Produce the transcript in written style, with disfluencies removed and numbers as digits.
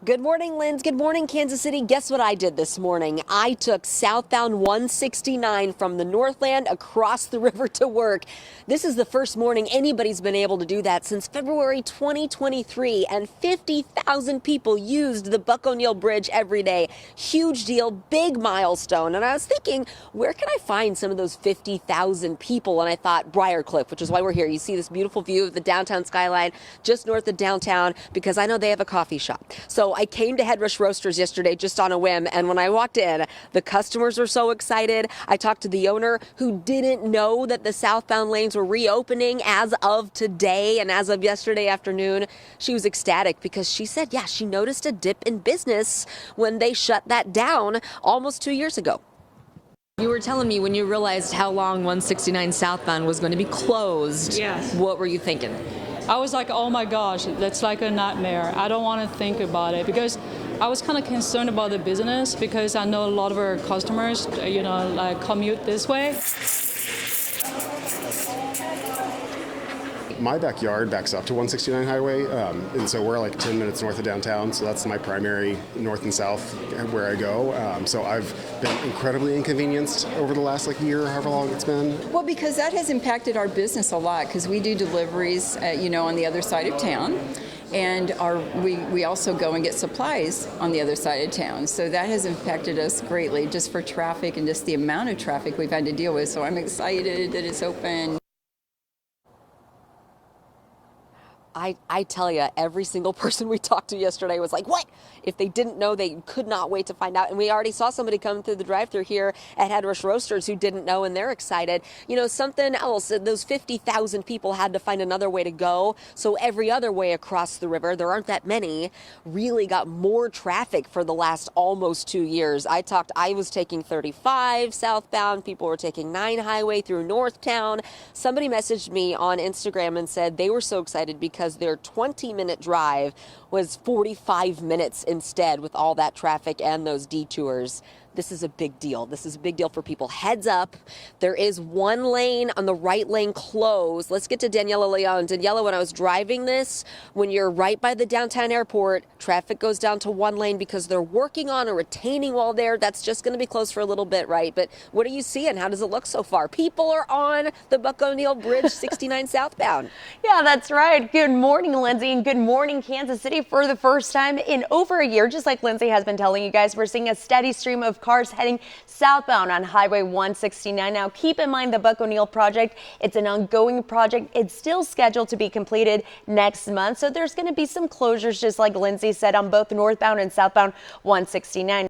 Good morning, Linz. Good morning, Kansas City. Guess what I did this morning? I took southbound 169 from the Northland across the river to work. This is the first morning anybody's been able to do that since February 2023, and 50,000 people used the Buck O'Neill Bridge every day. Huge deal, big milestone. And I was thinking, where can I find some of those 50,000 people? And I thought Briarcliff, which is why we're here. You see this beautiful view of the downtown skyline just north of downtown, because I know they have a coffee shop. So I came to Headrush Roasters yesterday just on a whim, and when I walked in, the customers were so excited. I talked to the owner who didn't know that the southbound lanes were reopening as of today and as of yesterday afternoon. She was ecstatic because she said, yeah, she noticed a dip in business when they shut that down almost 2 years ago. You were telling me when you realized how long 169 southbound was going to be closed. Yes. What were you thinking? I was like, oh my gosh, that's like a nightmare. I don't want to think about it because I was kind of concerned about the business because I know a lot of our customers, like commute this way. My backyard backs up to 169 highway, and so we're like 10 minutes north of downtown, so that's my primary north and south where I go. So I've been incredibly inconvenienced over the last year, however long it's been. Well, because that has impacted our business a lot, because we do deliveries, on the other side of town. And we also go and get supplies on the other side of town. So that has impacted us greatly just for traffic and just the amount of traffic we've had to deal with. So I'm excited that it's open. I tell you, every single person we talked to yesterday was like, what? If they didn't know, they could not wait to find out. And we already saw somebody come through the drive-thru here at Headrush Roasters who didn't know, and they're excited. Something else, those 50,000 people had to find another way to go. So every other way across the river, there aren't that many, really got more traffic for the last almost 2 years. I was taking 35 southbound. People were taking 9 highway through Northtown. Somebody messaged me on Instagram and said they were so excited because their 20-minute drive was 45 minutes instead with all that traffic and those detours. This is a big deal. This is a big deal for people. Heads up, there is one lane on the right lane closed. Let's get to Daniela Leon. Daniela, when I was driving this, when you're right by the downtown airport, traffic goes down to one lane because they're working on a retaining wall there. That's just going to be closed for a little bit, right? But what are you seeing? How does it look so far? People are on the Buck O'Neill Bridge 69 southbound. Yeah, that's right. Good morning, Lindsay, and good morning, Kansas City. For the first time in over a year, just like Lindsay has been telling you guys, we're seeing a steady stream of cars heading southbound on Highway 169. Now, keep in mind the Buck O'Neill project. It's an ongoing project. It's still scheduled to be completed next month. So there's going to be some closures, just like Lindsay said, on both northbound and southbound 169.